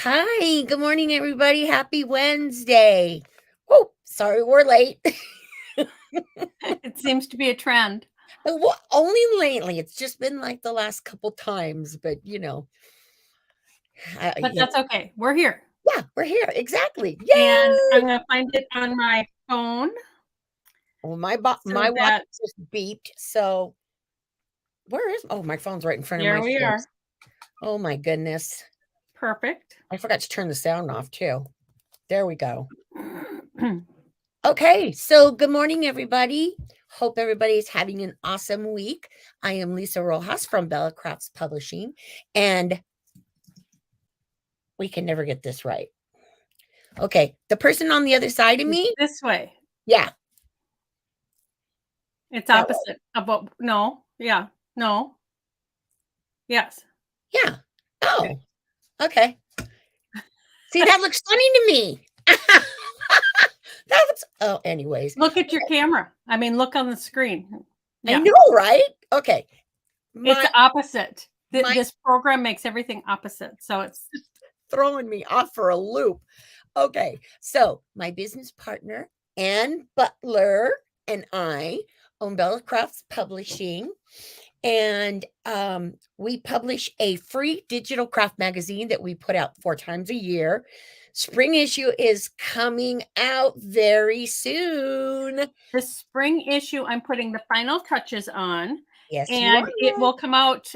Hi, good morning, everybody. Happy Wednesday. Oh, sorry, we're late. It seems to be a trend. Well, only lately. It's just been like the last couple times, but But that's okay. We're here. yeah, we're here. Exactly. Yay! And I'm going to find it on my phone. Well, my So watch that just beeped. So where is? Oh, my phone's right in front of there my we are. face. Oh my goodness! Perfect. I forgot to turn the sound off too. There we go. Okay, so good morning, everybody. Hope everybody is having an awesome week. I am Lisa Rojas from Bella Crafts Publishing, and we can never get this right. Okay, the person on the other side of me, This way. yeah, It's that way. opposite of what, no, yeah, no, yes. Yeah. Oh, okay. See, that looks funny to me. That looks. Oh, anyways, Look at your camera. I mean, look on the screen. I Yeah, know, right? Okay, it's my opposite. my This program makes everything opposite. So it's throwing me off for a loop. Okay, so my business partner, Ann Butler, and I own Bella Crafts Publishing, and we publish a free digital craft magazine that we put out 4 times a year. Spring issue is coming out very soon. the spring issue. I'm putting the final touches on, Yes, you are. and it will come out.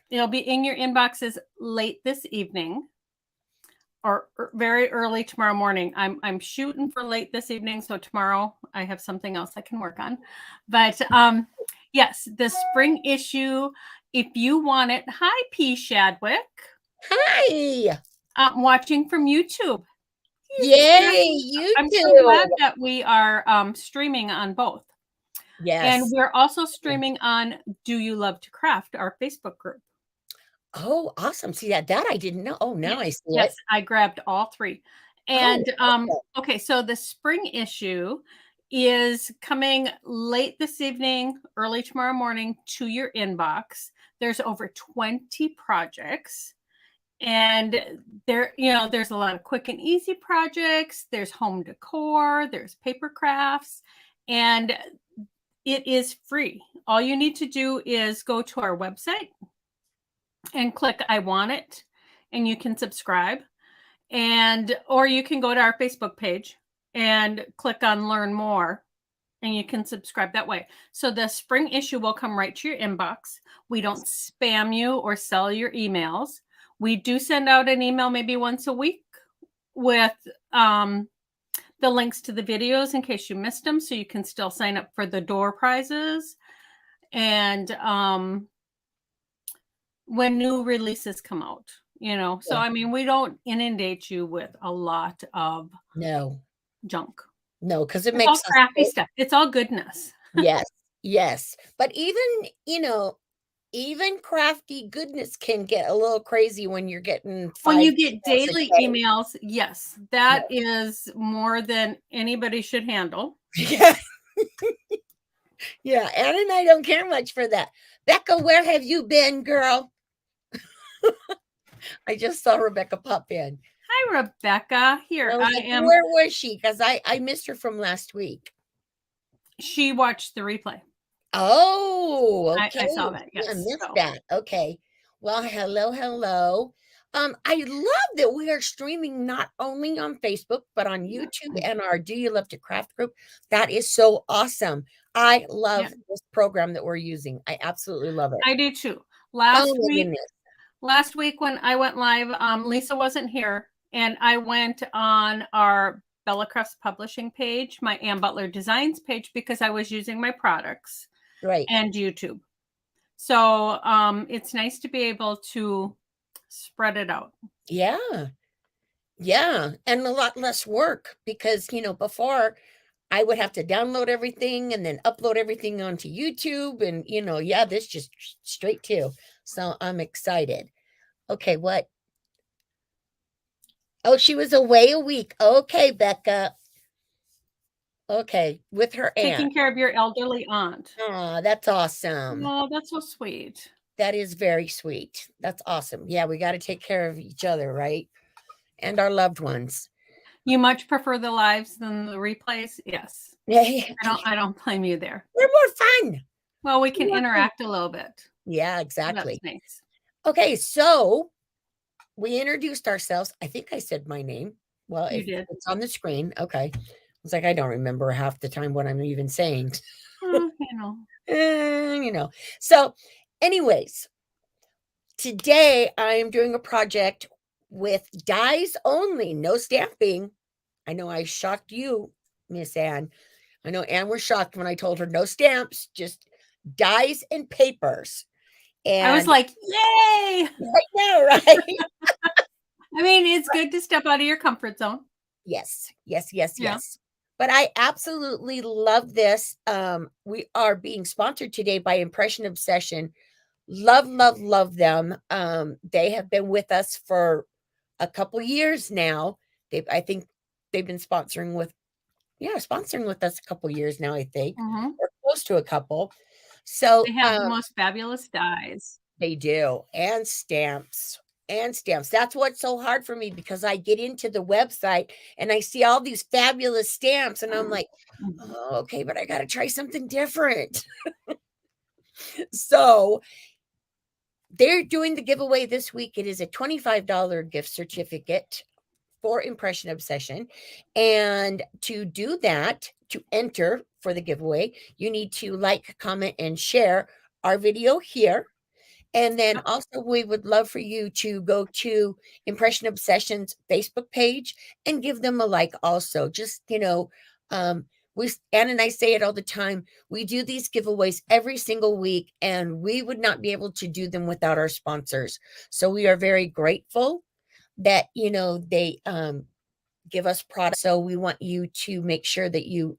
It'll be in your inboxes late this evening or very early tomorrow morning. I'm shooting for late this evening, so tomorrow I have something else I can work on. But yes, the spring issue. If you want it, hi P. Shadwick. Hi. I'm watching from YouTube. Yay, I'm so YouTube. glad that we are streaming on both. And Yes. we're also streaming on Do You Love to Craft, our Facebook group. Oh, awesome. See that I didn't know. Oh, now I see it. Yes, I grabbed all three. Oh, And awesome. okay, so the spring issue is coming late this evening, early tomorrow morning to your inbox. There's over 20 projects. And there's a lot of quick and easy projects. There's home decor, there's paper crafts, and it is free. All you need to do is go to our website and click I want it, and you can subscribe. Or you can go to our Facebook page and click on learn more, and you can subscribe that way. So the spring issue will come right to your inbox. We don't spam you or sell your emails. We do send out an email maybe once a week with the links to the videos in case you missed them, so you can still sign up for the door prizes. And when new releases come out, so Yeah. I mean, we don't inundate you with a lot of No. junk. No, because it It's all makes us crappy stuff. It's all goodness. yes, yes. But even crafty goodness can get a little crazy when you're getting When 5 you get emails a daily day. emails, yes, that is more than anybody should handle. Yeah. Yeah, Ann and I don't care much for that. Becca, where have you been, girl? I just saw Rebecca pop in. Hi, Rebecca. Here I I was like, am. where was she? Because I missed her from last week. She watched the replay. Oh, okay. I saw that. I Yes. missed So that. Okay. Well, hello, hello. I love that we are streaming not only on Facebook, but on YouTube and our Do You Love to Craft group. That is so awesome. I love yeah, this program that we're using. I absolutely love it. I do too. Oh my goodness. Last week when I went live, Lisa wasn't here, and I went on our Bella Crafts Publishing page, my Ann Butler Designs page, because I was using my products Right. and YouTube. So it's nice to be able to spread it out. Yeah. Yeah. And a lot less work because, before I would have to download everything and then upload everything onto YouTube. And, yeah, this just straight to. So I'm excited. Okay, what? Oh, she was away a week. Okay, Becca. Okay, with her aunt. Taking care of your elderly aunt. Oh, that's awesome. Oh, that's so sweet. That is very sweet. That's awesome. Yeah, we got to take care of each other, right? And our loved ones. You much prefer the lives than the replays? Yes. Yeah, I don't blame you there. they're more fun. Well, we can More fun. interact a little bit. Yeah, That's exactly. nice. Okay, so we introduced ourselves. I think I said my name. Well, You if did. it's on the screen, okay. It's like I don't remember half the time what I'm even saying. You know. You know. So, anyways, today I am doing a project with dies only, no stamping. I know I shocked you, Miss Anne. I know Anne was shocked when I told her no stamps, just dies and papers. I was And like, yay! I know, right? I mean, it's good to step out of your comfort zone. Yes, yes, yes, Yeah. yes. But I absolutely love this. We are being sponsored today by Impression Obsession. Love, love, love them. They have been with us for a couple years now. I think they've been sponsoring with us a couple years now, I think, Mhm. or close to a couple. So, They have the most fabulous dies. they do, and stamps. And stamps. That's what's so hard for me because I get into the website and I see all these fabulous stamps, and I'm like, Mhm. oh, okay, but I got to try something different. So they're doing the giveaway this week. It is a $25 gift certificate for Impression Obsession. And to do that, to enter for the giveaway, you need to like, comment, and share our video here. And then Yep. also, we would love for you to go to Impression Obsession's Facebook page and give them a like also. Just, um, Ann and I say it all the time. We do these giveaways every single week, and we would not be able to do them without our sponsors. So we are very grateful that, they give us products. So we want you to make sure that you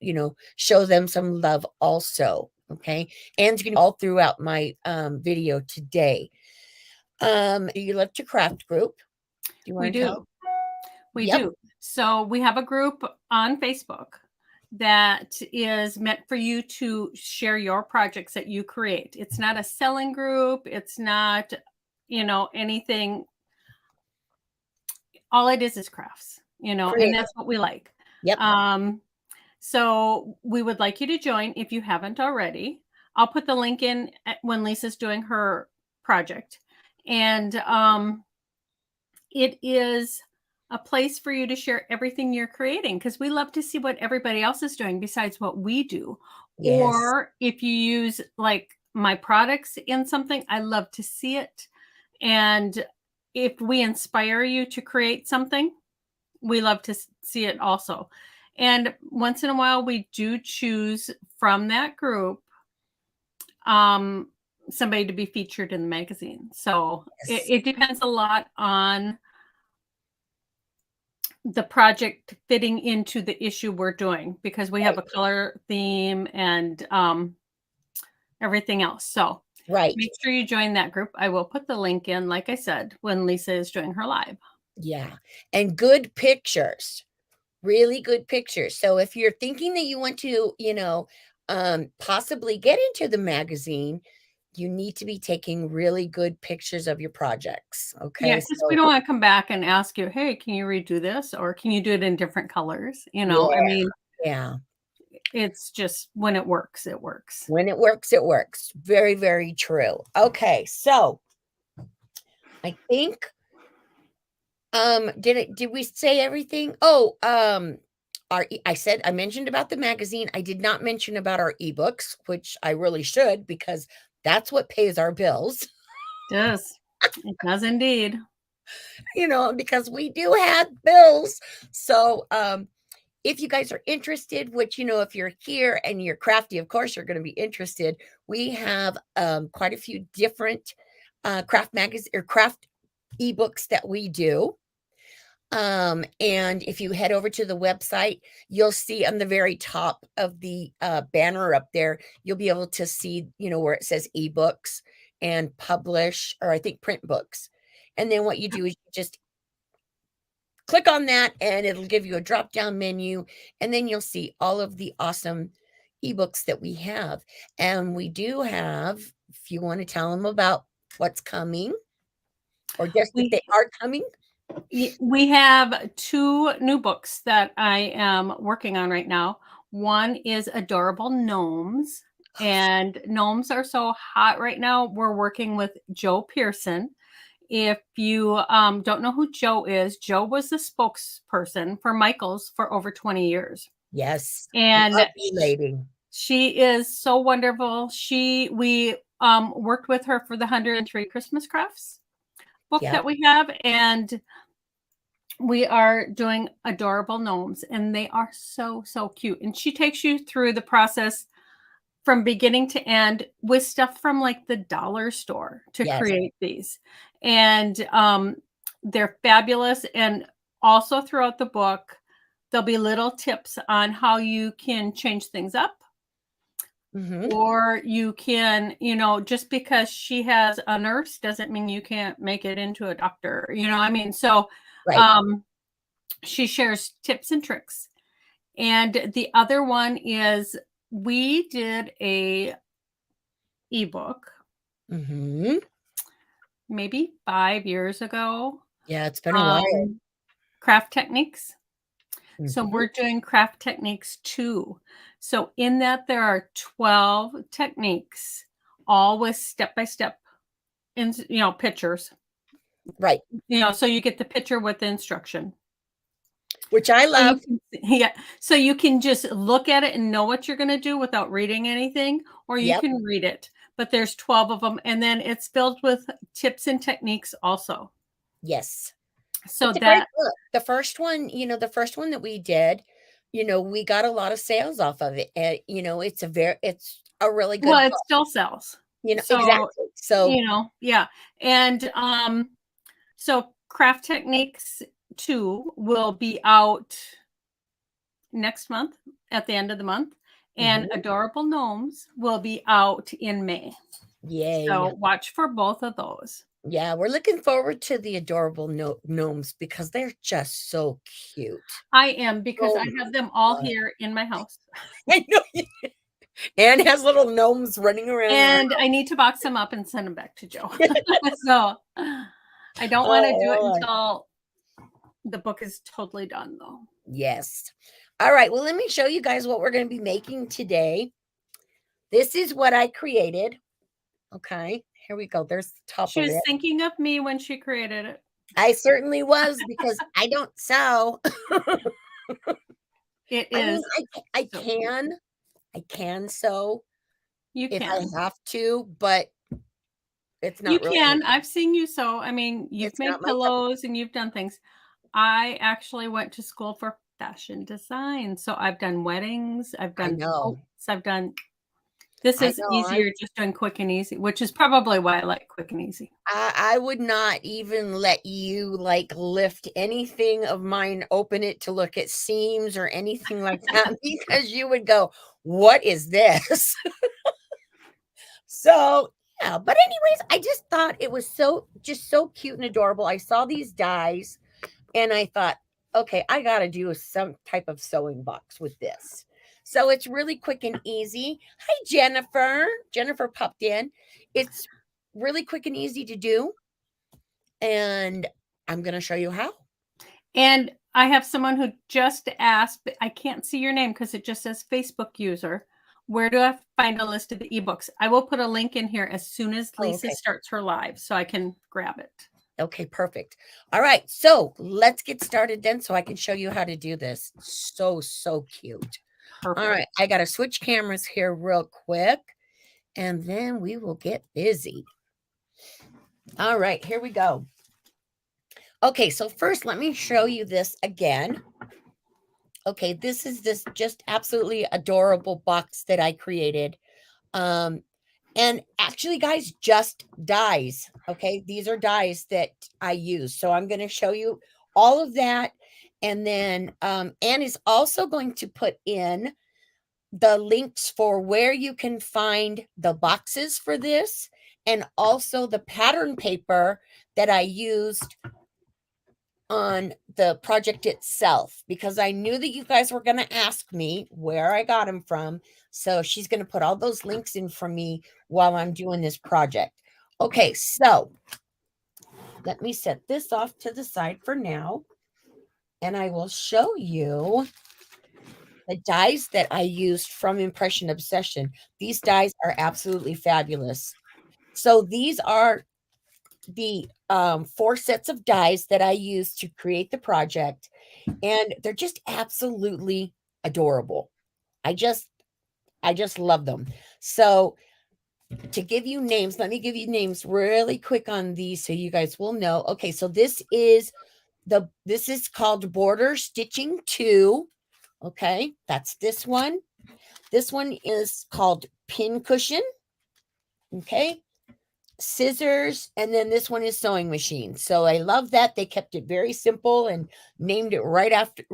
show them some love also. Okay. And you can all throughout my video today. Do you love to craft group? Do you We want to tell? do. We Yep. do. So we have a group on Facebook that is meant for you to share your projects that you create. It's not a selling group. It's not, anything. All it is crafts, and Creative. that's what we like. Yep. So we would like you to join if you haven't already. I'll put the link in when Lisa's doing her project. And it is a place for you to share everything you're creating because we love to see what everybody else is doing besides what we do. Yes. Or if you use like my products in something, I love to see it. And if we inspire you to create something, we love to see it also. And once in a while, we do choose from that group somebody to be featured in the magazine. So Yes. it depends a lot on the project fitting into the issue we're doing because we have Right. a color theme and everything else. So Right. make sure you join that group. I will put the link in, like I said, when Lisa is doing her live. Yeah. And good pictures. Really good pictures. So if you're thinking that you want to, possibly get into the magazine, you need to be taking really good pictures of your projects. Yeah, Okay. because we So don't want to come back and ask you, hey, can you redo this? Or can you do it in different colors? I yeah, mean, yeah. it's just when it works, it works. When it works, it works. Very, very true. Okay, so I think did we say everything? Oh, I mentioned about the magazine. I did not mention about our ebooks, which I really should because that's what pays our bills. It does. It does indeed. Because we do have bills. So if you guys are interested, which if you're here and you're crafty, of course you're going to be interested. We have quite a few different craft magazine or craft ebooks that we do. And if you head over to the website, you'll see on the very top of the banner up there, you'll be able to see, where it says ebooks and publish, or I think print books. And then what you do is you just click on that and it'll give you a drop down menu. And then you'll see all of the awesome ebooks that we have. And we do have, if you want to tell them about what's coming, or just that We they are coming? we have 2 new books that I am working on right now. One is Adorable Gnomes, and gnomes are so hot right now. We're working with Joe Pearson. If you don't know who Joe is, Joe was the spokesperson for Michaels for over 20 years. Yes. And Lovely lady. she is so wonderful. We worked with her for the 103 Christmas Crafts book Yep. that we have, and we are doing Adorable Gnomes, and they are so cute. And she takes you through the process from beginning to end with stuff from like the dollar store to Yes. create these. And they're fabulous. And also throughout the book, there'll be little tips on how you can change things up. Mm-hmm. Or you can, just because she has a nurse doesn't mean you can't make it into a doctor. I mean, so Right. she shares tips and tricks. And the other one is we did a ebook Mm-hmm. maybe 5 years ago, Yeah, it's been a while. craft techniques. So Mm-hmm. we're doing craft techniques 2. So in that there are 12 techniques, all with step-by-step pictures. Right. So you get the picture with the instruction. Which I love. So you can just look at it and know what you're going to do without reading anything, or you Yep. can read it. But there's 12 of them, and then it's filled with tips and techniques also. Yes. So It's a great that book. The first one that we did, we got a lot of sales off of it. And, it's a really good well, it book. still sells. So, Exactly. So, yeah. And so Craft Techniques 2 will be out next month at the end of the month, and mhm, Adorable Gnomes will be out in May. yay. So watch for both of those. Yeah, we're looking forward to the adorable gnomes because they're just so cute. I am, because Oh I my have them all God. here in my house. I know. Anne has little gnomes running around her And house. I need to box them up and send them back to Joe. So I don't want to do it Oh, Lord. until the book is totally done, though. Yes. All right. Well, let me show you guys what we're going to be making today. This is what I created. Okay. Here we go. There's the top She of was it. thinking of me when she created it. I certainly was because I don't sew. It I mean, is I so cute. can sew You if I can. have to, but it's You not really, can. I've seen you sew. I mean, you've it's made not my cup. pillows and you've done things. I actually went to school for fashion design. So I've done weddings, I've I done know. coats, this I is know. easier just doing quick and easy, which is probably why I like quick and easy. I would not even let you like lift anything of mine, open it to look at seams or anything like that because you would go, "What is this?" So, yeah, but anyways, I just thought it was so cute and adorable. I saw these dies and I thought, okay, I got to do some type of sewing box with this. So it's really quick and easy. Hi, Jennifer. Jennifer popped in. It's really quick and easy to do. And I'm going to show you how. And I have someone who just asked, but I can't see your name because it just says Facebook user. Where do I find a list of the ebooks? I will put a link in here as soon as Oh, Lisa okay. starts her live so I can grab it. Okay, perfect. All right. So let's get started then so I can show you how to do this. So cute. All Perfect. right. I got to switch cameras here real quick and then we will get busy. All right. Here we go. Okay. So first, let me show you this again. Okay. This is this just absolutely adorable box that I created. Um, And actually, guys, just dies. Okay. These are dies that I use. So I'm going to show you all of that. And then Anne is also going to put in the links for where you can find the boxes for this and also the pattern paper that I used on the project itself because I knew that you guys were going to ask me where I got them from. So she's going to put all those links in for me while I'm doing this project. Okay, so let me set this off to the side for now, and I will show you the dies that I used from Impression Obsession. These dies are absolutely fabulous. So these are the 4 sets of dies that I used to create the project, and they're just absolutely adorable. I just I just love them. So to give you names, let me give you names really quick on these so you guys will know. Okay, so this is called Border Stitching 2. Okay, that's this one. This one is called Pin Cushion. Okay, scissors, and then this one is Sewing Machine. So I love that they kept it very simple and named it right after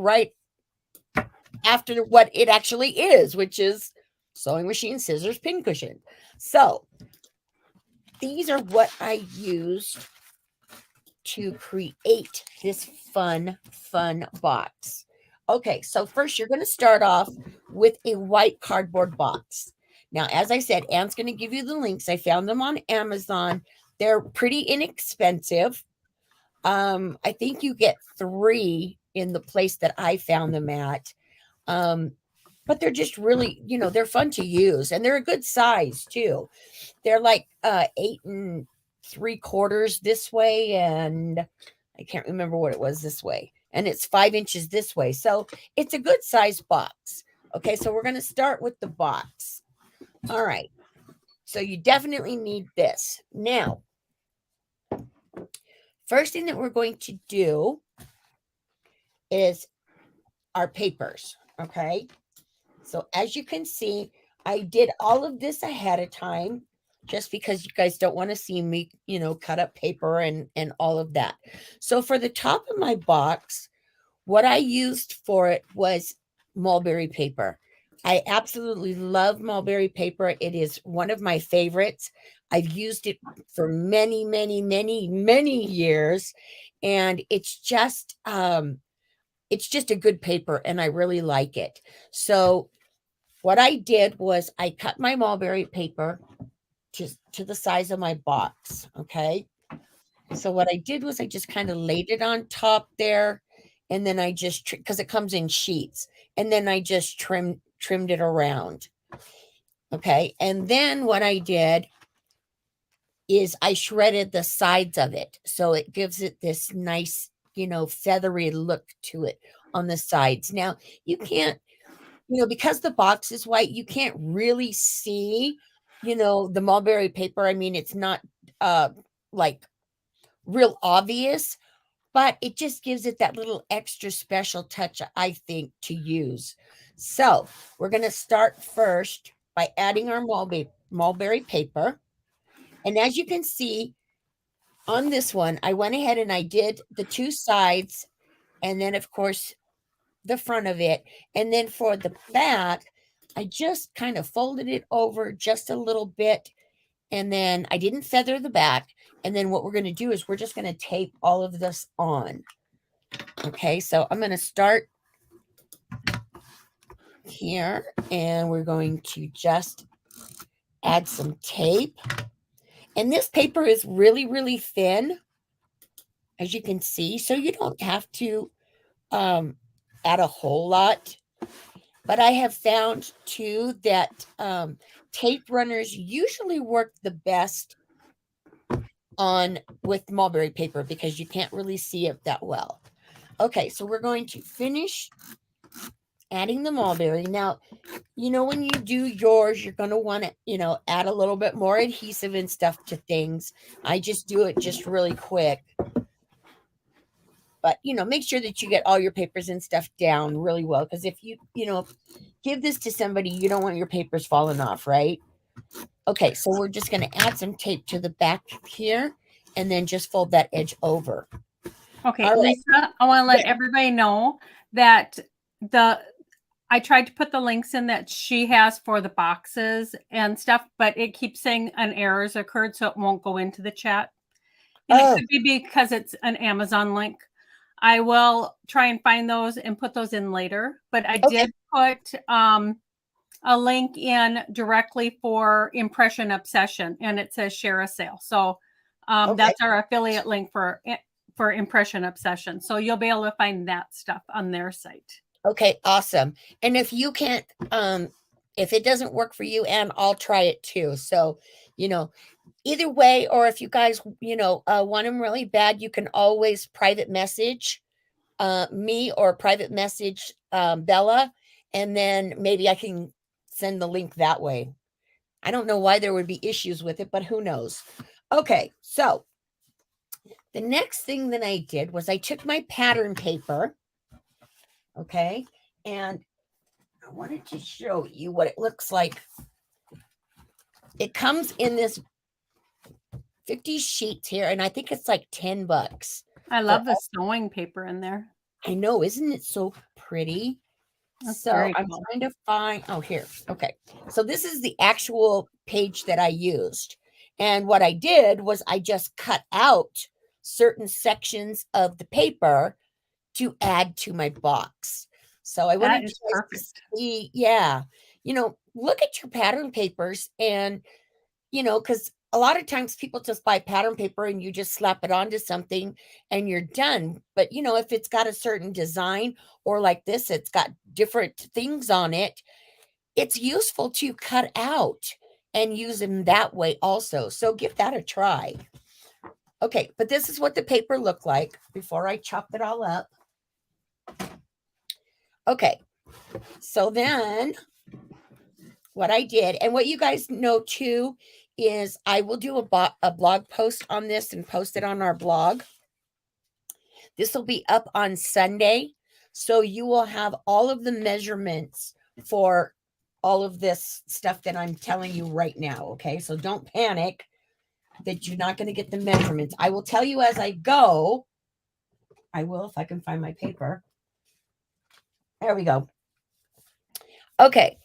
what it actually is, which is sewing machine, scissors, pin cushion. So these are what I used to create this fun box. Okay, so first you're going to start off with a white cardboard box. Now, as I said, Anne's going to give you the links. I found them on Amazon. They're pretty inexpensive. I think you get 3 in the place that I found them at. But they're just really, they're fun to use, and they're a good size too. They're like 8 3/4 this way, and I can't remember what it was this way, and it's 5 inches this way. So it's a good size box. Okay, so we're going to start with the box. All right. So you definitely need this. Now, first thing that we're going to do is our papers. Okay. So as you can see, I did all of this ahead of time just because you guys don't want to see me, cut up paper and all of that. So for the top of my box, what I used for it was mulberry paper. I absolutely love mulberry paper. It is one of my favorites. I've used it for many, many, many, many years, and it's just a good paper, and I really like it. So what I did was I cut my mulberry paper to the size of my box. Okay. So what I did was I just kind of laid it on top there, and then I just because it comes in sheets, and then I just trimmed it around. Okay. And then what I did is I shredded the sides of it. So it gives it this nice, feathery look to it on the sides. Now, you can't, because the box is white, you can't really see, the mulberry paper. I mean, it's not like real obvious, but it just gives it that little extra special touch, I think, to use. So we're going to start first by adding our mulberry paper. And as you can see on this one, I went ahead and I did the 2 sides, and then, of course, the front of it. And then for the back, I just kind of folded it over just a little bit. And then I didn't feather the back. And then what we're going to do is we're just going to tape all of this on. Okay, so I'm going to start here, and we're going to just add some tape. And this paper is really, really thin, as you can see. So you don't have to add a whole lot. But I have found too that tape runners usually work the best on with mulberry paper because you can't really see it that well. Okay, so we're going to finish adding the mulberry. Now, when you do yours, you're going to want to, add a little bit more adhesive and stuff to things. I just do it just really quick. But, make sure that you get all your papers and stuff down really well. Because if you give this to somebody, you don't want your papers falling off, right? Okay, so we're just going to add some tape to the back here and then just fold that edge over. Okay, All right. Lisa, I want to let Yeah. everybody know that I tried to put the links in that she has for the boxes and stuff, but it keeps saying an error has occurred, so it won't go into the chat. And it could be because it's an Amazon link. I will try and find those and put those in later, but I did put a link in directly for Impression Obsession, and it says share a sale. So Okay. that's our affiliate link for Impression Obsession. So you'll be able to find that stuff on their site. Okay, awesome. And if you can't, if it doesn't work for you, Anne, I'll try it too. So, either way, or if you guys, want them really bad, you can always private message me or private message Bella, and then maybe I can send the link that way. I don't know why there would be issues with it, but who knows? Okay, so the next thing that I did was I took my pattern paper, okay, and I wanted to show you what it looks like. It comes in this 50 sheets here, and I think it's like $10. I love the sewing paper in there. I know, isn't it so pretty? That's So very I'm cool. trying to find, oh, here. Okay. So this is the actual page that I used. And what I did was I just cut out certain sections of the paper to add to my box. So I wanted That you is guys to perfect. see, yeah, look at your pattern papers and, because a lot of times people just buy pattern paper and you just slap it onto something and you're done. But, if it's got a certain design or like this, it's got different things on it, it's useful to cut out and use them that way also. So give that a try. Okay, but this is what the paper looked like before I chopped it all up. Okay, so then what I did, and what you guys know too, is I will do a blog post on this and post it on our blog. This will be up on Sunday. So you will have all of the measurements for all of this stuff that I'm telling you right now. Okay, so don't panic that you're not going to get the measurements. I will tell you as I go. I will, if I can find my paper. There we go. Okay.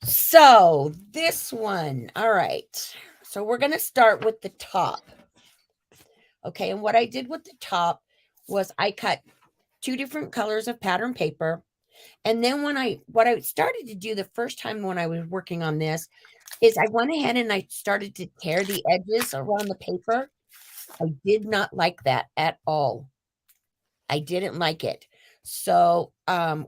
So this one, all right. So we're going to start with the top. Okay, and what I did with the top was I cut 2 different colors of pattern paper. And then what I started to do the first time when I was working on this is I went ahead and I started to tear the edges around the paper. I did not like that at all. I didn't like it. So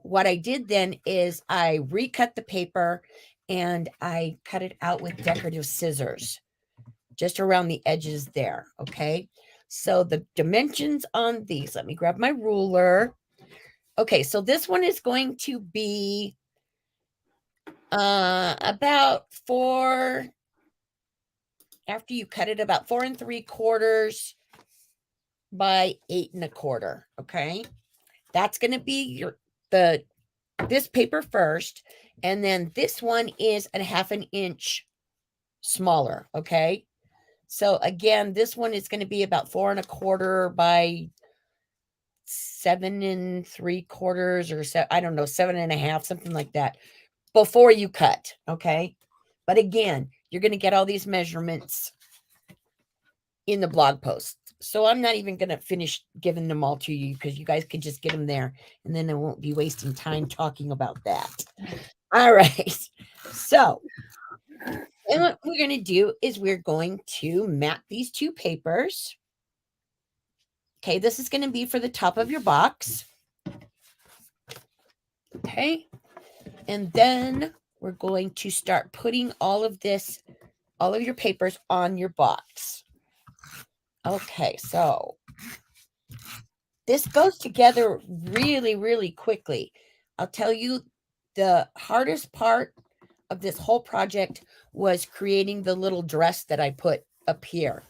what I did then is I recut the paper and I cut it out with decorative scissors just around the edges there. Okay. So the dimensions on these, let me grab my ruler. Okay. So this one is going to be about 4, after you cut it, about 4 3/4 by 8 1/4. Okay. That's going to be this paper first. And then this one is a 1/2 inch smaller. Okay. So again, this one is going to be about 4 1/4 by 7 3/4 or so. I don't know, 7 1/2, something like that before you cut. Okay. But again, you're going to get all these measurements in the blog post. So I'm not even going to finish giving them all to you because you guys can just get them there and then I won't be wasting time talking about that. All right. So, and what we're going to do is we're going to mat these 2 papers. Okay, this is going to be for the top of your box. Okay. And then we're going to start putting all of your papers on your box. Okay, so this goes together really, really quickly. I'll tell you, the hardest part of this whole project was creating the little dress that I put up here.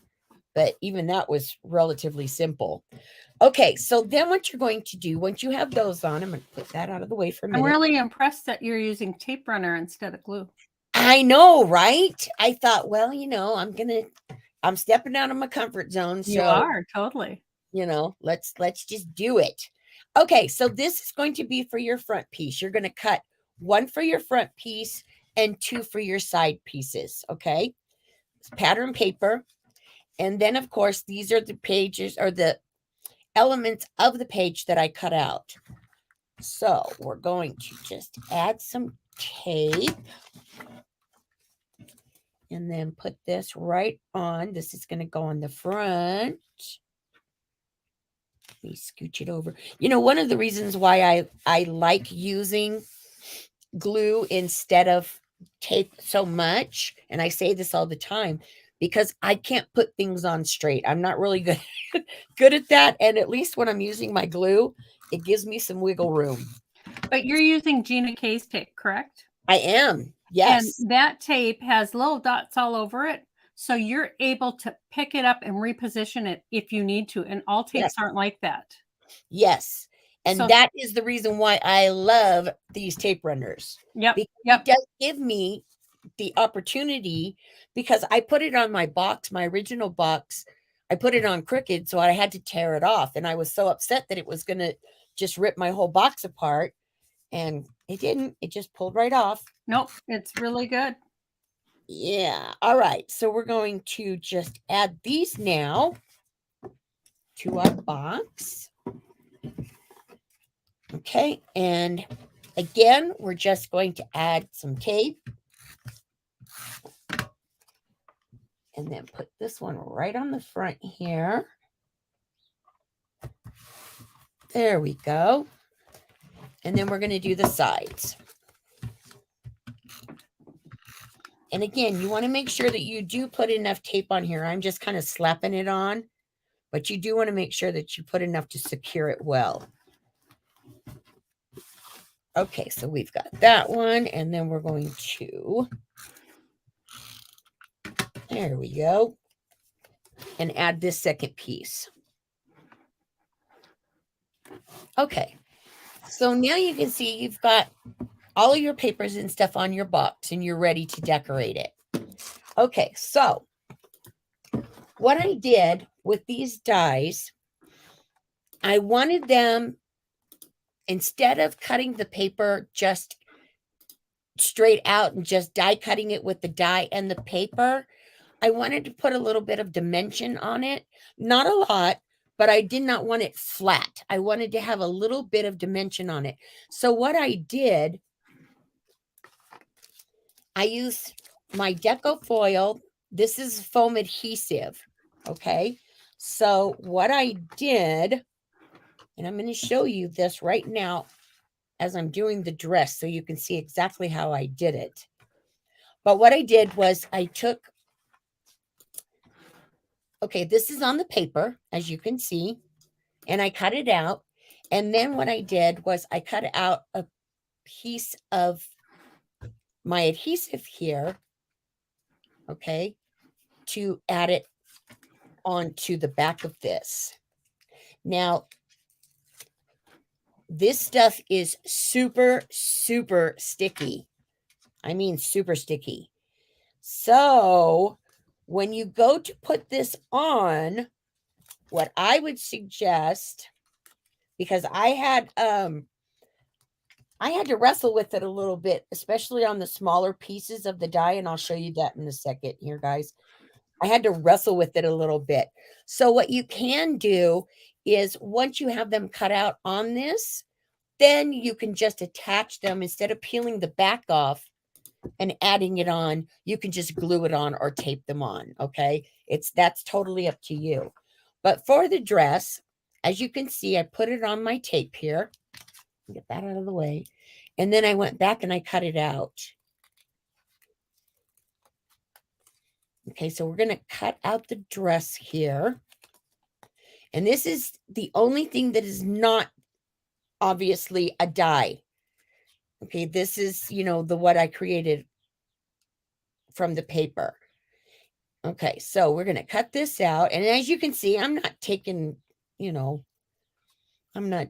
But even that was relatively simple. Okay, so then what you're going to do, once you have those on, I'm going to put that out of the way for a minute. I'm really impressed that you're using tape runner instead of glue. I know, right? I thought, well, I'm stepping out of my comfort zone. So You are, totally. Let's just do it. Okay, so this is going to be for your front piece. You're going to cut 1 for your front piece and 2 for your side pieces. Okay, it's pattern paper. And then, of course, these are the pages or the elements of the page that I cut out. So we're going to just add some tape. And then put this right on. This is going to go on the front. Let me scooch it over. One of the reasons why I like using glue instead of tape so much, and I say this all the time, because I can't put things on straight. I'm not really good at that. And at least when I'm using my glue, it gives me some wiggle room. But you're using Gina K's tape, correct? I am. Yes. And that tape has little dots all over it. So you're able to pick it up and reposition it if you need to. And all tapes aren't like that. Yes. And that is the reason why I love these tape runners. Yep. Because it does give me the opportunity, because I put it on my box, my original box. I put it on crooked, so I had to tear it off. And I was so upset that it was going to just rip my whole box apart. And it didn't. It just pulled right off. Nope. It's really good. Yeah. All right. So we're going to just add these now to our box. Okay. And again, we're just going to add some tape. And then put this one right on the front here. There we go. And then we're going to do the sides. And again, you want to make sure that you do put enough tape on here. I'm just kind of slapping it on, but you do want to make sure that you put enough to secure it well. Okay, so we've got that one, and then we're going to, there we go, and add this second piece. Okay, so now you can see you've got all of your papers and stuff on your box, and you're ready to decorate it. Okay, so what I did with these dies, I wanted them, instead of cutting the paper just straight out and just die cutting it with the die and the paper, I wanted to put a little bit of dimension on it. Not a lot, but I did not want it flat. I wanted to have a little bit of dimension on it. So what I did, I used my Gleco foil. This is foam adhesive. Okay. So what I did, and I'm going to show you this right now as I'm doing the dress so you can see exactly how I did it. But what I did was I took, okay, this is on the paper, as you can see, and I cut it out. And then what I did was I cut out a piece of my adhesive here, okay, to add it onto the back of this. Now, this stuff is super, super sticky. I mean, super sticky. So when you go to put this on, what I would suggest, because I had to wrestle with it a little bit, especially on the smaller pieces of the die, and I'll show you that in a second here, guys. I had to wrestle with it a little bit. So what you can do is, once you have them cut out on this, then you can just attach them. Instead of peeling the back off and adding it on, you can just glue it on or tape them on. Okay. That's totally up to you. But for the dress, as you can see, I put it on my tape here. Get that out of the way. And then I went back and I cut it out. Okay. So we're going to cut out the dress here. And this is the only thing that is not obviously a die. Okay. This is, what I created from the paper. Okay, so we're going to cut this out. And as you can see, I'm not taking, I'm not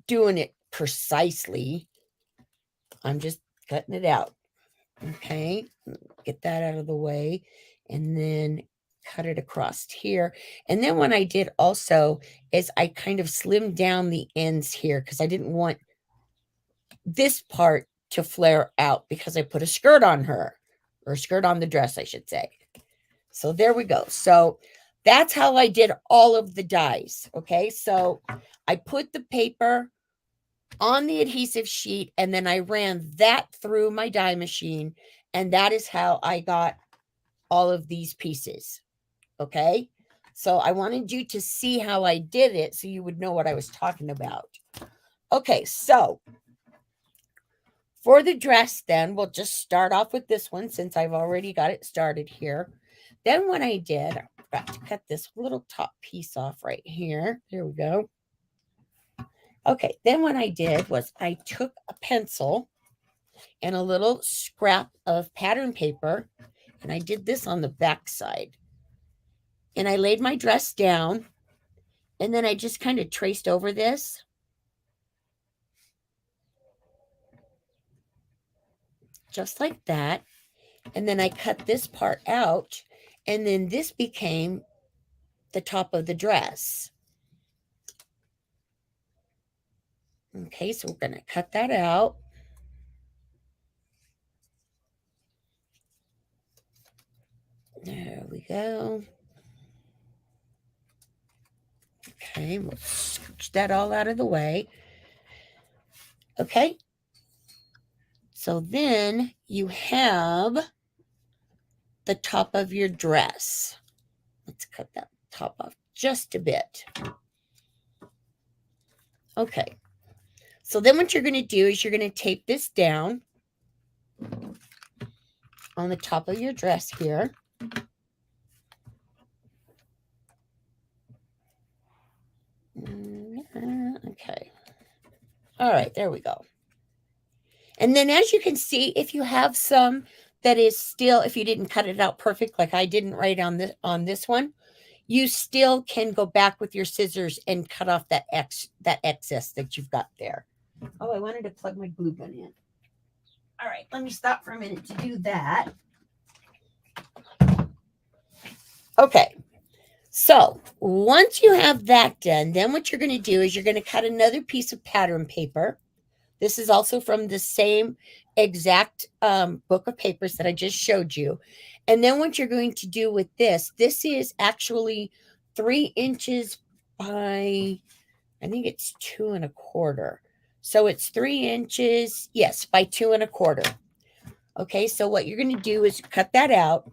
doing it precisely. I'm just cutting it out. Okay, get that out of the way. And then cut it across here. And then what I did also is I kind of slimmed down the ends here, because I didn't want this part to flare out, because I put a skirt on her, or a skirt on the dress, I should say. So there we go. So that's how I did all of the dies. Okay. So I put the paper on the adhesive sheet, and then I ran that through my die machine, and that is how I got all of these pieces. Okay, so I wanted you to see how I did it so you would know what I was talking about. Okay, so for the dress, then we'll just start off with this one since I've already got it started here. Then what I did, I forgot to cut this little top piece off right here. There we go. Okay, then what I did was I took a pencil and a little scrap of pattern paper, and I did this on the back side. And I laid my dress down, and then I just kind of traced over this. Just like that. And then I cut this part out, and then this became the top of the dress. Okay, so we're going to cut that out. There we go. Okay, we'll scooch that all out of the way. Okay, so then you have the top of your dress. Let's cut that top off just a bit. Okay, so then what you're going to do is you're going to tape this down on the top of your dress here. Okay. All right, there we go. And then as you can see, if you have some that is still, if you didn't cut it out perfect like I didn't right on this one, you still can go back with your scissors and cut off that excess that you've got there. Oh, I wanted to plug my glue gun in. All right, let me stop for a minute to do that. Okay, so once you have that done, then what you're going to do is you're going to cut another piece of pattern paper. This is also from the same exact book of papers that I just showed you. And then what you're going to do with this is actually 3 inches by, I think it's 2 1/4. So it's 3 inches, yes, by 2 1/4. Okay, so what you're going to do is cut that out,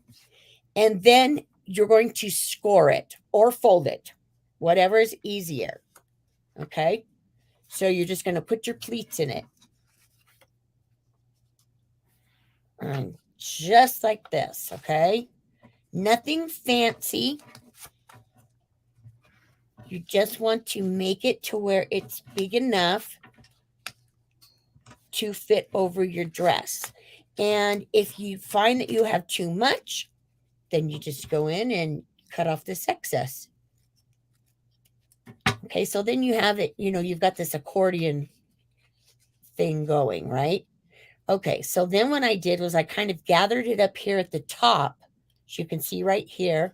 and then you're going to score it or fold it, whatever is easier. Okay, so you're just going to put your pleats in it. And just like this, okay? Nothing fancy. You just want to make it to where it's big enough to fit over your dress. And if you find that you have too much, then you just go in and cut off this excess. Okay, so then you have it, you've got this accordion thing going, right? Okay, so then what I did was I kind of gathered it up here at the top, as you can see right here,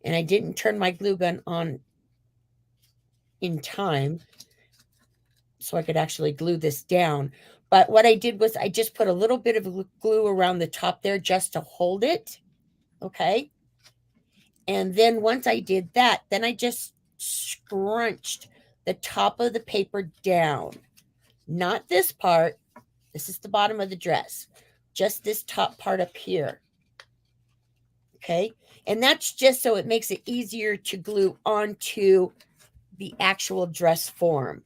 and I didn't turn my glue gun on in time so I could actually glue this down. But what I did was I just put a little bit of glue around the top there just to hold it, okay? And then once I did that, then I just scrunched the top of the paper down. Not this part. This is the bottom of the dress. Just this top part up here. Okay? And that's just so it makes it easier to glue onto the actual dress form.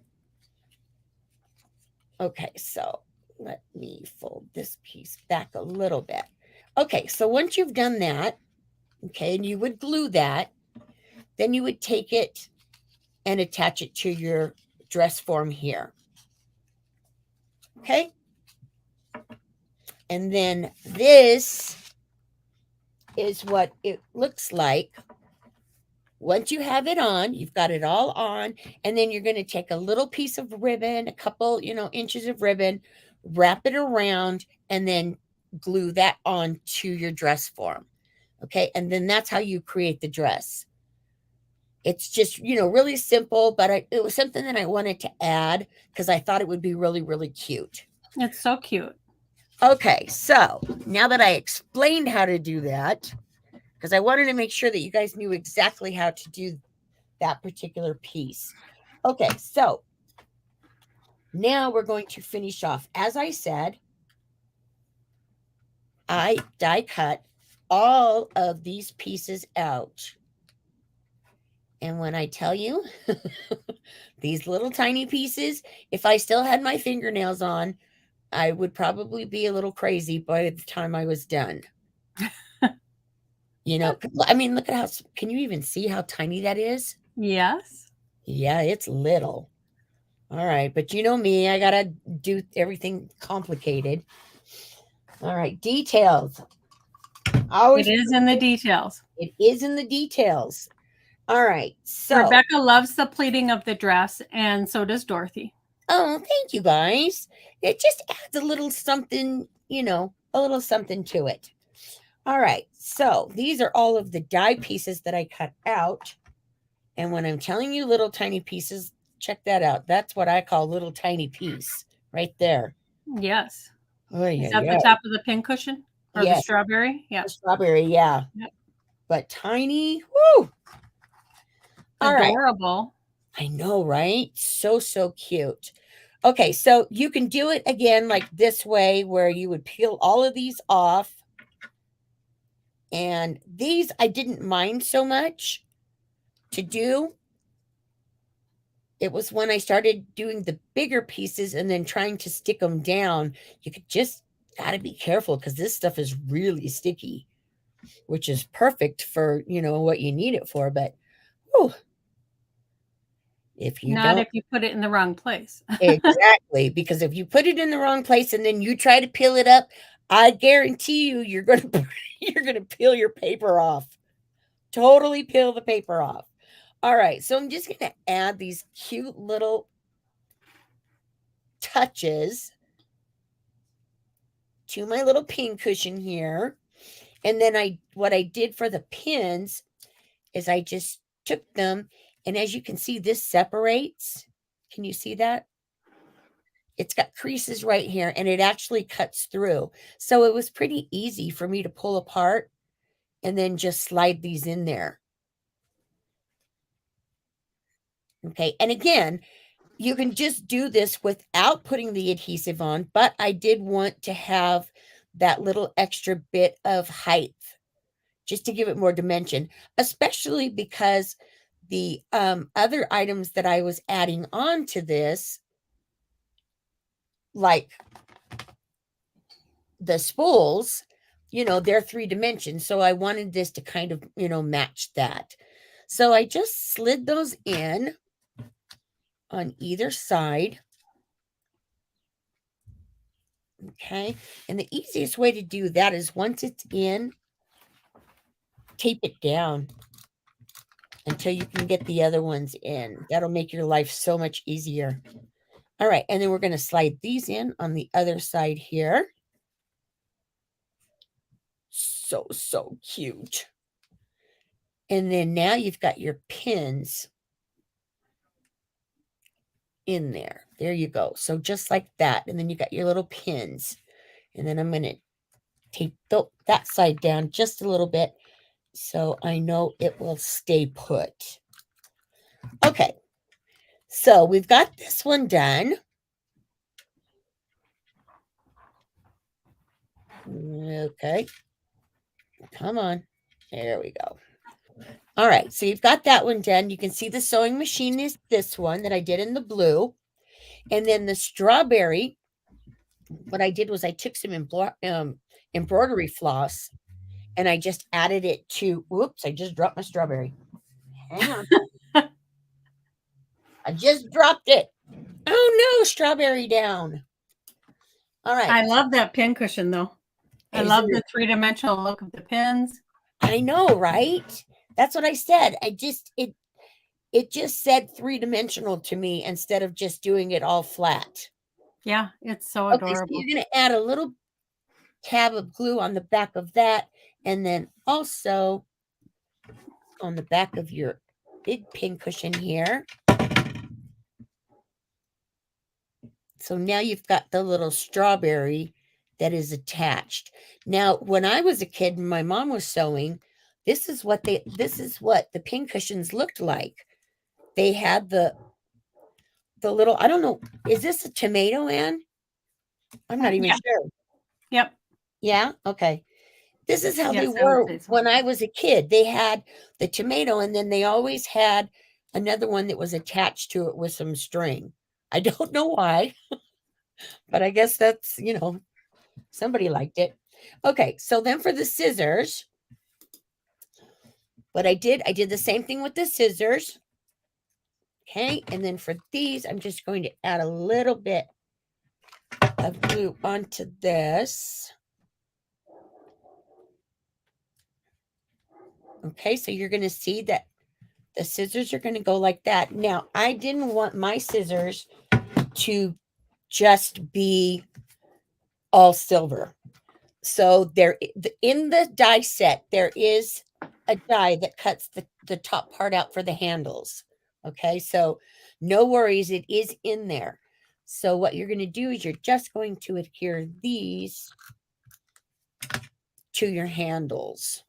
Okay, so let me fold this piece back a little bit. Okay, so once you've done that, okay, and you would glue that, then you would take it and attach it to your dress form here. Okay? And then this is what it looks like. Once you have it on, you've got it all on, and then you're going to take a little piece of ribbon, a couple, inches of ribbon, wrap it around, and then glue that on to your dress form. Okay, and then that's how you create the dress. It's just, really simple, but it was something that I wanted to add because I thought it would be really, really cute. It's so cute. Okay, so now that I explained how to do that, because I wanted to make sure that you guys knew exactly how to do that particular piece. Okay, so Now we're going to finish off. As I said, I die cut all of these pieces out. And when I tell you, these little tiny pieces, if I still had my fingernails on, I would probably be a little crazy by the time I was done. I mean, look at can you even see how tiny that is? Yes. Yeah, it's little. All right, but you know me, I gotta do everything complicated. All right, details. It Always is in the details. it is in the details. All right, so Rebecca loves the pleating of the dress, and so does Dorothy. oh, thank you guys. It just adds a little something, a little something to it. All right, so these are all of the die pieces that I cut out. And when I'm telling you little tiny pieces, check that out. That's what I call little tiny piece right there. Yes. Oh, Is yeah, that the yeah. top of the pincushion or the Yes, strawberry? Yeah. the strawberry, yeah. Yep. But tiny, whoo. All right. Adorable. I know, right? So, so cute. Okay, so you can do it again like this way where you would peel all of these off. And these I didn't mind so much to do. It was when I started doing the bigger pieces and then trying to stick them down. You could just got to be careful because this stuff is really sticky, which is perfect for, what you need it for. But whew, if you Not don't, if you put it in the wrong place. exactly, because if you put it in the wrong place and then you try to peel it up, I guarantee you you're going to you're going to peel your paper off. Totally peel the paper off. All right, so I'm just going to add these cute little touches to my little pin cushion here. And then what I did for the pins is I just took them, and as you can see, this separates. Can you see that? It's got creases right here, and it actually cuts through. So it was pretty easy for me to pull apart and then just slide these in there. Okay, and again, you can just do this without putting the adhesive on, but I did want to have that little extra bit of height just to give it more dimension, especially because the other items that I was adding on to this, like the spools, they're 3 dimensions. So I wanted this to kind of, match that. So I just slid those in on either side. Okay. And the easiest way to do that is once it's in, tape it down until you can get the other ones in. That'll make your life so much easier. All right, and then we're going to slide these in on the other side here. So, so cute. And then now you've got your pins in there. There you go. So just like that. And then you got your little pins. And then I'm going to tape that side down just a little bit so I know it will stay put. Okay, so we've got this one done. Okay, come on. There we go. All right, so you've got that one done. You can see the sewing machine is this one that I did in the blue. And then the strawberry, what I did was I took some embroidery floss and I just added it to, whoops, I just dropped my strawberry. Hang on. I just dropped it. Oh no, strawberry down. All right. I love that pincushion, though. I love the 3-dimensional look of the pins. I know, right? That's what I said. It just said 3-dimensional to me instead of just doing it all flat. Yeah, it's so Okay, so adorable. you're going to add a little tab of glue on the back of that, and then also on the back of your big pin cushion here. So now you've got the little strawberry that is attached. Now, when I was a kid and my mom was sewing, this is what the pin cushions looked like. They had the the little, I don't know, is this a tomato, Ann? I'm not even sure. Yep. Yeah? Okay. This is how they Yes, I would were say so. when I was a kid. They had the tomato, and then they always had another one that was attached to it with some string. I don't know why, but I guess that's, somebody liked it. Okay, so then for the scissors, what I did the same thing with the scissors. Okay, and then for these, I'm just going to add a little bit of glue onto this. Okay, so you're going to see that the scissors are going to go like that. Now, I didn't want my scissors to just be all silver. So there, in the die set, there is a die that cuts the top part out for the handles. Okay, so no worries, it is in there. So what you're going to do is you're just going to adhere these to your handles.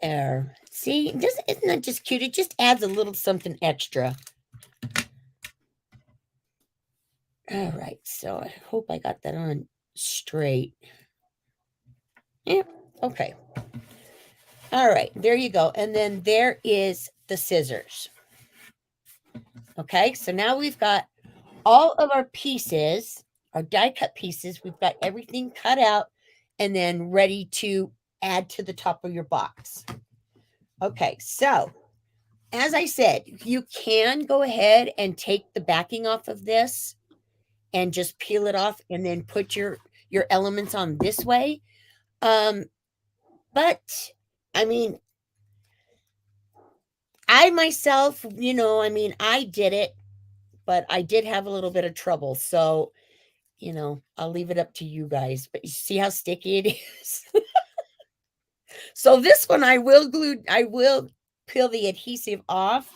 There. See, isn't that just cute? It just adds a little something extra. All right, so I hope I got that on straight. Yeah, okay. All right, there you go. And then there is the scissors. Okay, so now we've got all of our pieces, our die cut pieces. We've got everything cut out and then ready to add to the top of your box. Okay, so as I said, you can go ahead and take the backing off of this and just peel it off and then put your elements on this way. But I mean, I myself, I did it, but I did have a little bit of trouble. So, I'll leave it up to you guys. But you see how sticky it is? So this one I will peel the adhesive off,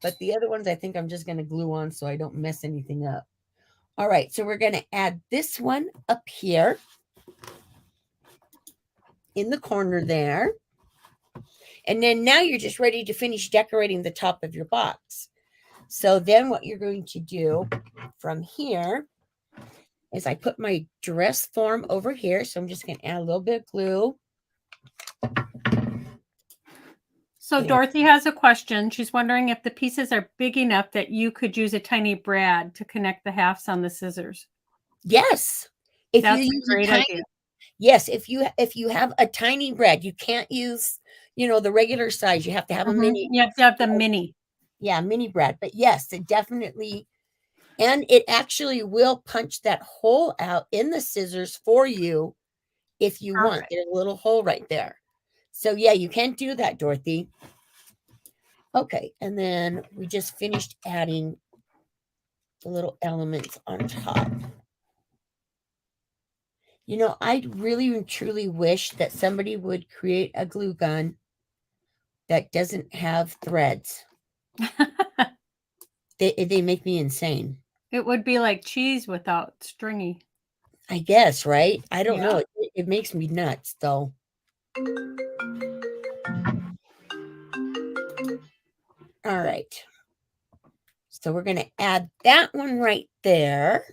but the other ones I think I'm just going to glue on so I don't mess anything up. All right, so we're going to add this one up here in the corner there. And then now you're just ready to finish decorating the top of your box. So then what you're going to do from here is I put my dress form over here. So I'm just going to add a little bit of glue. So Dorothy has a question. She's wondering if the pieces are big enough that you could use a tiny brad to connect the halves on the scissors. Yes. If That's you a use great idea. Yes, if you have a tiny brad, you can't use, the regular size. You have to have a mini. You have to have the mini. Yeah, mini brad. But yes, it definitely, and it actually will punch that hole out in the scissors for you if you want. There's a little hole right there. So yeah, you can do that, Dorothy. Okay, and then we just finished adding the little elements on top. I really and truly wish that somebody would create a glue gun that doesn't have threads. They make me insane. It would be like cheese without stringy. I guess, right? I don't know. It makes me nuts, though. All right. So we're going to add that one right there.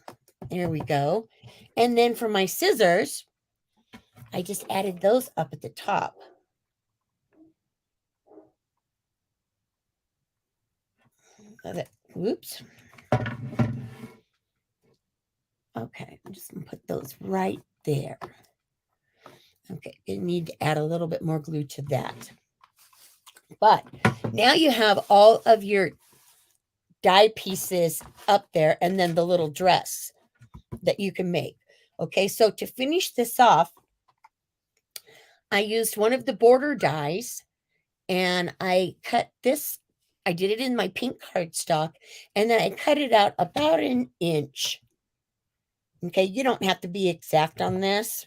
There we go. And then for my scissors, I just added those up at the top. Whoops. Okay, I'm just going to put those right there. Okay, you need to add a little bit more glue to that. But now you have all of your die pieces up there and then the little dress that you can make. Okay, so to finish this off, I used one of the border dies and I cut this. I did it in my pink cardstock and then I cut it out about an inch. Okay, you don't have to be exact on this.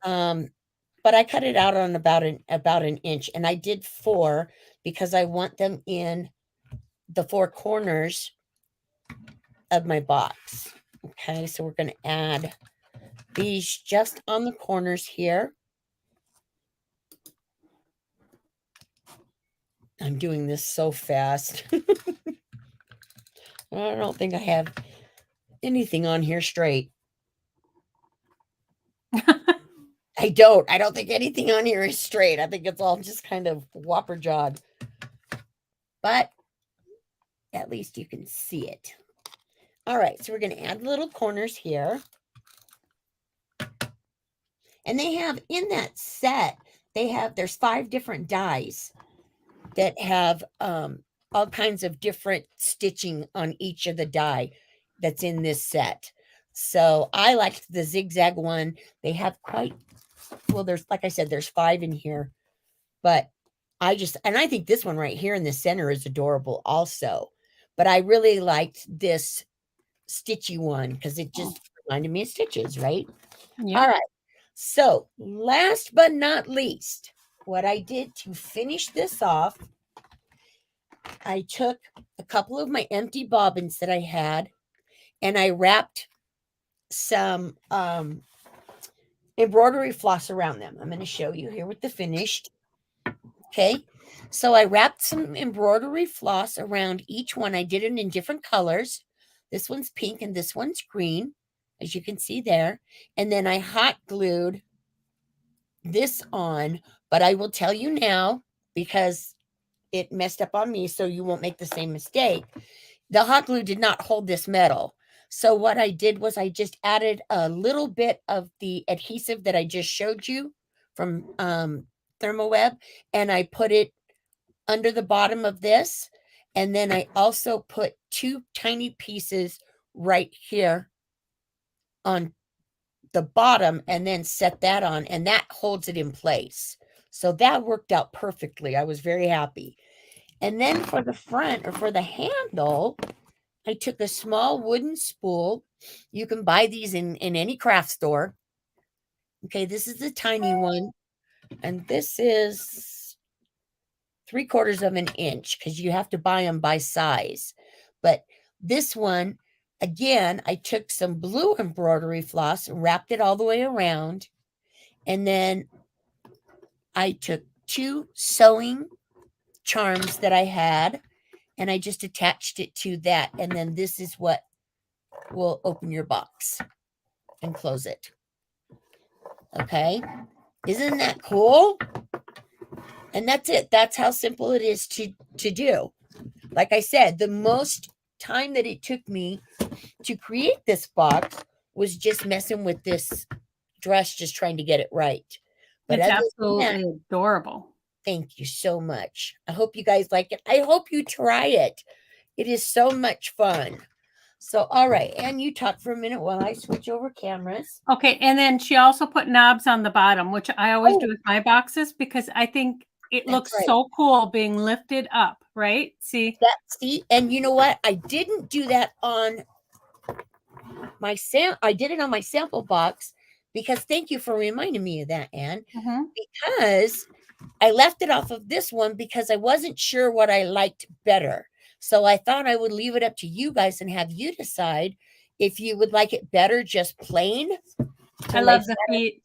But I cut it out on about an inch, and I did 4 because I want them in the 4 corners of my box. Okay, so we're going to add these just on the corners here. I'm doing this so fast. I don't think I have anything on here straight. I don't think anything on here is straight. I think it's all just kind of whopper jawed. But at least you can see it. All right, so we're going to add little corners here. And they have in that set, there's 5 different dies that have all kinds of different stitching on each of the die that's in this set. So I liked the zigzag one. They have there's, like I said, there's 5 in here, but I think this one right here in the center is adorable also. But I really liked this stitchy one because it just reminded me of stitches, right? Yep. All right. So last but not least, what I did to finish this off, I took a couple of my empty bobbins that I had and I wrapped some embroidery floss around them. I'm going to show you here with the finished. Okay. So I wrapped some embroidery floss around each one. I did it in different colors. This one's pink and this one's green, as you can see there. And then I hot glued this on, but I will tell you now because it messed up on me, so you won't make the same mistake. The hot glue did not hold this metal. So what I did was I just added a little bit of the adhesive that I just showed you from Thermoweb, and I put it under the bottom of this. And then I also put 2 tiny pieces right here on the bottom and then set that on, and that holds it in place. So that worked out perfectly. I was very happy. And then for the front, or for the handle, I took a small wooden spool. You can buy these in any craft store. Okay, this is the tiny one. And this is 3/4 of an inch because you have to buy them by size. But this one, again, I took some blue embroidery floss, wrapped it all the way around. And then I took 2 sewing charms that I had, and I just attached it to that. And then this is what will open your box and close it. Okay. Isn't that cool? And that's it. That's how simple it is to do. Like I said, the most time that it took me to create this box was just messing with this dress, just trying to get it right. But it's absolutely adorable. Thank you so much. I hope you guys like it. I hope you try it. It is so much fun. So, all right. And you talk for a minute while I switch over cameras. Okay. And then she also put knobs on the bottom, which I always do with my boxes because I think it looks so cool being lifted up, right? See? And you know what? I didn't do that on my I did it on my sample box because thank you for reminding me of that, Anne. Because I left it off of this one because I wasn't sure what I liked better. So I thought I would leave it up to you guys and have you decide if you would like it better just plain. I love the feet.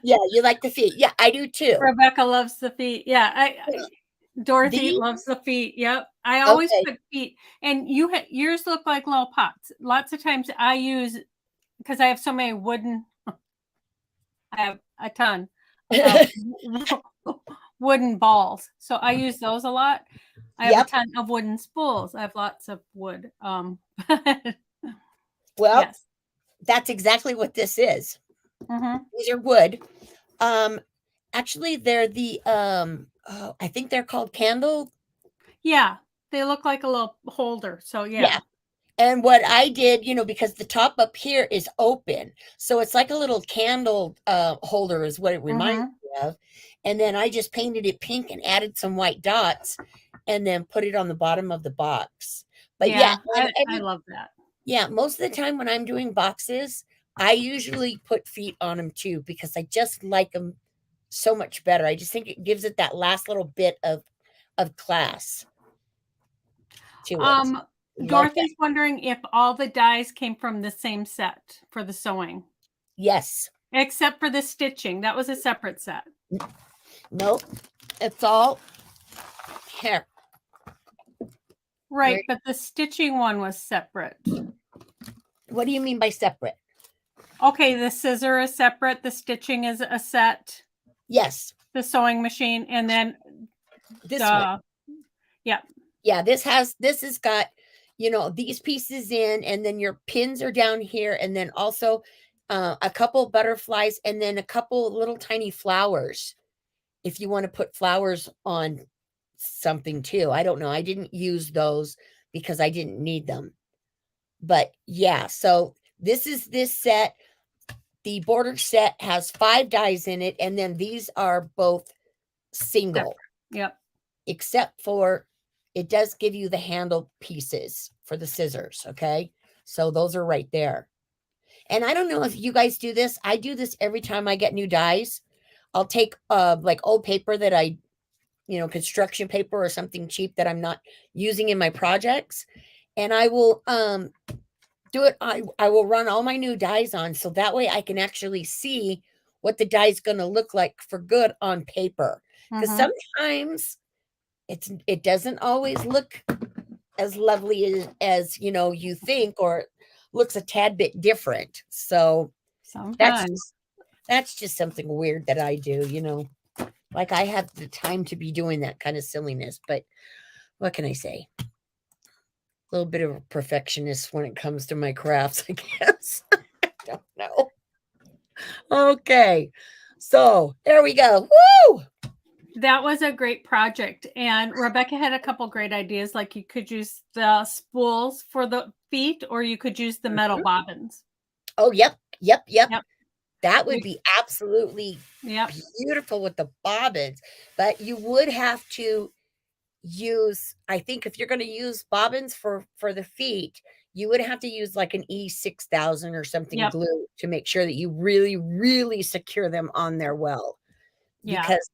Yeah, you like the feet. Yeah, I do too. Rebecca loves the feet. Yeah, Dorothy loves the feet. Yep. I always put feet. And yours look like little pots. Lots of times I use, because I have so many wooden, I have a ton of wooden balls. So I use those a lot. I have a ton of wooden spools. I have lots of wood. Well, yes. That's exactly what this is. These are wood. Actually, they're the I think they're called candle. Yeah, they look like a little holder. So yeah. And what I did, because the top up here is open, so it's like a little candle holder is what it reminds me of. And then I just painted it pink and added some white dots, and then put it on the bottom of the box. But I love that. Yeah, most of the time when I'm doing boxes, I usually put feet on them too because I just like them so much better. I just think it gives it that last little bit of class to it. Dorothy's wondering if all the dies came from the same set for the sewing. Yes. Except for the stitching. That was a separate set. Nope. It's all Here. Right, but the stitching one was separate. What do you mean by separate? Okay, the scissor is separate, the stitching is a set, Yes, the sewing machine, and then this one. yeah. Yeah, this has got, these pieces in, and then your pins are down here, and then also a couple butterflies, and then a couple little tiny flowers if you want to put flowers on something too. I don't know. I didn't use those because I didn't need them. But yeah, so this is this set. The border set has 5 dies in it, and then these are both single. Yep. Except for it does give you the handle pieces for the scissors, okay? So those are right there. And I don't know if you guys do this. I do this every time I get new dies. I'll take like old paper that I, construction paper or something cheap that I'm not using in my projects, and I will do it. I will run all my new dies on, so that way I can actually see what the die is going to look like for good on paper. Because sometimes it doesn't always look as lovely as you think, or looks a tad bit different. So Sometimes. that's just something weird that I do. Like I have the time to be doing that kind of silliness, but what can I say? A little bit of a perfectionist when it comes to my crafts, I guess. I don't know. Okay. So there we go. Woo! That was a great project. And Rebecca had a couple great ideas. Like you could use the spools for the feet, or you could use the metal bobbins. Oh, yep. Yep. That would be absolutely beautiful with the bobbins. But you would have to use, I think if you're going to use bobbins for the feet, you would have to use like an E6000 or something glue to make sure that you really, really secure them on there well. Because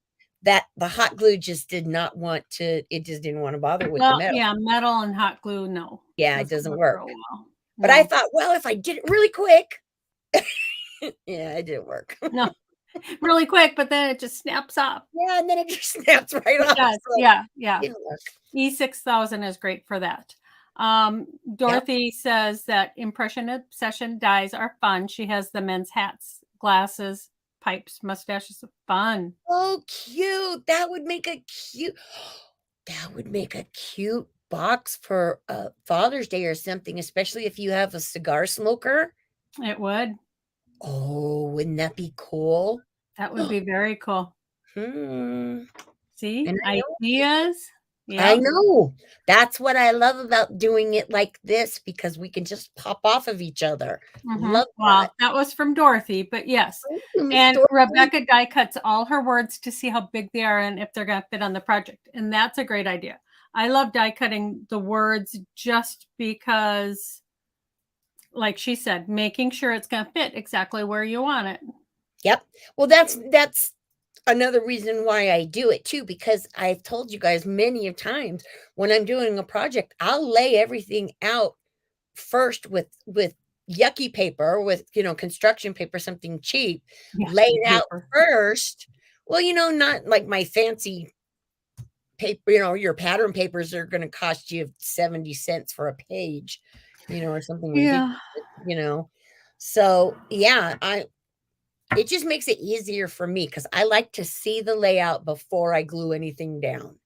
the hot glue just did not want to, it just didn't want to bother with the metal. Yeah, metal and hot glue, no. Yeah, it doesn't work. Well. But I thought, well, if I did it really quick, yeah, it didn't work. No, really quick, but then it just snaps off. Yeah, and then it just snaps right off. So yeah. E6000 is great for that. Dorothy says that impression obsession dies are fun. She has the men's hats, glasses, pipes, mustaches. Fun. Oh, cute. That would make a cute box for Father's Day or something, especially if you have a cigar smoker. It would. Oh, wouldn't that be cool? That would be very cool. See, ideas. I know. That's what I love about doing it like this, because we can just pop off of each other. Love that. That was from Dorothy, but yes. And Rebecca die cuts all her words to see how big they are and if they're going to fit on the project. And that's a great idea. I love die cutting the words just because, like she said, making sure it's going to fit exactly where you want it. Yep. Well, that's another reason why I do it too, because I've told you guys many of times when I'm doing a project, I'll lay everything out first with yucky paper, with construction paper, something cheap, lay it out first. Well, not like my fancy paper, your pattern papers are going to cost you 70 cents for a page, or something ridiculous, So yeah, it just makes it easier for me because I like to see the layout before I glue anything down.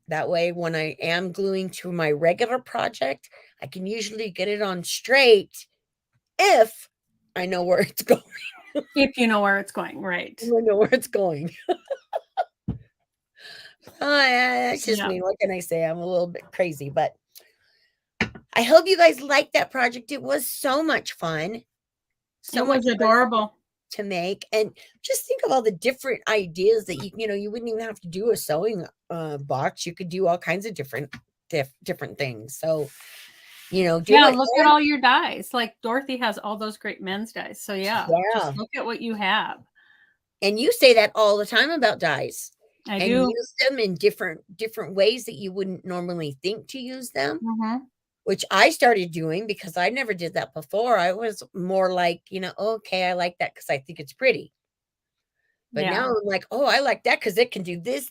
That way, when I am gluing to my regular project, I can usually get it on straight if I know where it's going. If you know where it's going, right. I know where it's going. It's just me. What can I say? I'm a little bit crazy, but I hope you guys liked that project. It was so much fun. So much adorable to make, and just think of all the different ideas that you wouldn't even have to do a sewing box. You could do all kinds of different things. So look at all your dies. Like Dorothy has all those great men's dies. So just look at what you have. And you say that all the time about dies. I do. Use them in different ways that you wouldn't normally think to use them. Which I started doing because I never did that before. I was more like, okay, I like that because I think it's pretty. But now I'm like, oh, I like that because it can do this.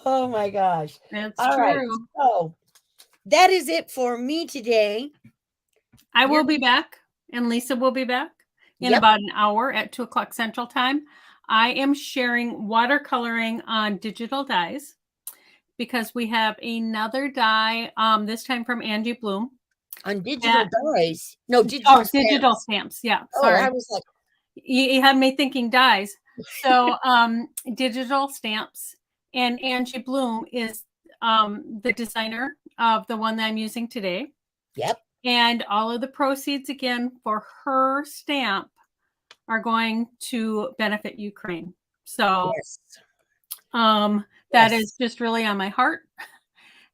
Oh my gosh. That's All right. true. So that is it for me today. I You're will be back, and Lisa will be back in Yep. about an hour at 2 o'clock Central Time. I am sharing watercoloring on digital dyes because we have another dye, this time from Angie Bloom. On digital That dyes. No, digital digital stamps. stamps. Yeah, Oh, sorry. I was like, You had me thinking dyes. So, digital stamps, and Angie Bloom is the designer of the one that I'm using today. yep. And all of the proceeds, again, for her stamp are going to benefit Ukraine. So, Yes. that is Yes. just really on my heart.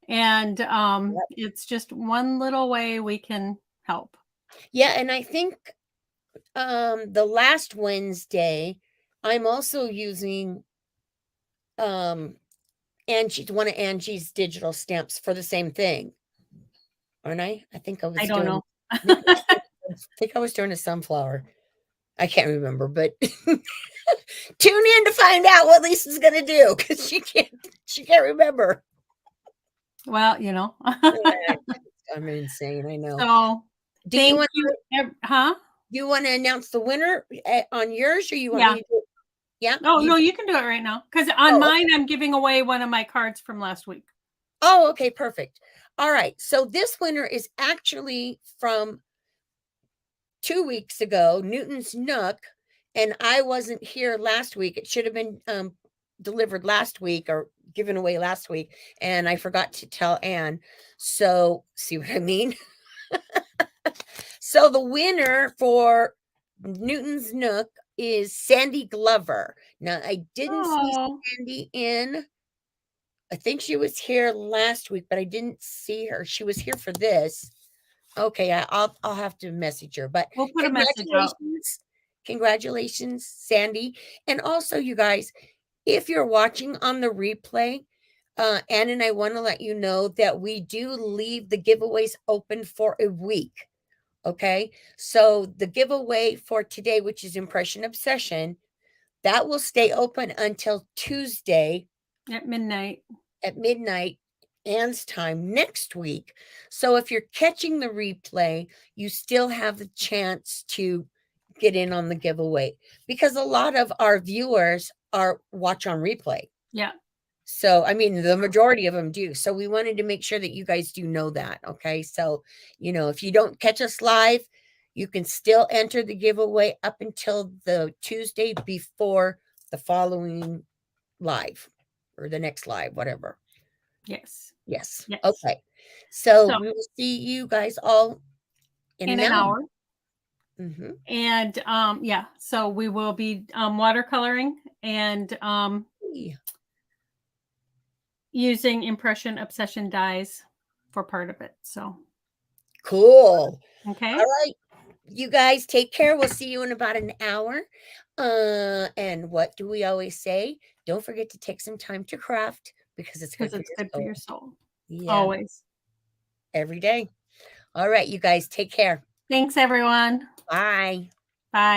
And Yep. it's just one little way we can help. Yeah, and I think the last Wednesday, I'm also using Angie's one of Angie's digital stamps for the same thing. Aren't I? I think I I was don't doing know. maybe I think I was doing a sunflower. I can't remember, but tune in to find out what Lisa's gonna do because she can't remember. Well, I'm insane. I know. So Do you thank want you. Huh? do you want to announce the winner on yours, or you want Yeah. me to do it? Yeah. Oh, no, you can do it right now. Because on Oh, mine, I'm giving away one of my cards from last week. oh, okay, perfect. All right. So this winner is actually from 2 weeks ago, Newton's Nook, and I wasn't here last week. It should have been delivered last week or given away last week, and I forgot to tell Anne. So, see what I mean? So the winner for Newton's Nook is Sandy Glover. Now, I didn't see Oh, Sandy in. I think she was here last week, but I didn't see her. She was here for this. Okay, I'll have to message her. But we'll put a message out. congratulations, Sandy, and also you guys, if you're watching on the replay, Anne and I want to let you know that we do leave the giveaways open for a week. Okay, so the giveaway for today, which is Impression Obsession, that will stay open until Tuesday At midnight. at midnight Anne's time next week. So if you're catching the replay, you still have the chance to get in on the giveaway because a lot of our viewers are watch on replay. Yeah. So, I mean, the majority of them do. So we wanted to make sure that you guys do know that. Okay. So, if you don't catch us live, you can still enter the giveaway up until the Tuesday before the following live or the next live, whatever. Yes. Yes. Yes. Okay. So So we will see you guys all in in an an hour. hour. Mm-hmm. And yeah, so we will be watercoloring and using Impression Obsession dyes for part of it. So Cool. okay. All right. You guys take care. We'll see you in about an hour. And what do we always say? Don't forget to take some time to craft because it's good Because it's good for your soul. Yeah. Always. Every day. All right, you guys take care. Thanks, everyone. Bye. Bye.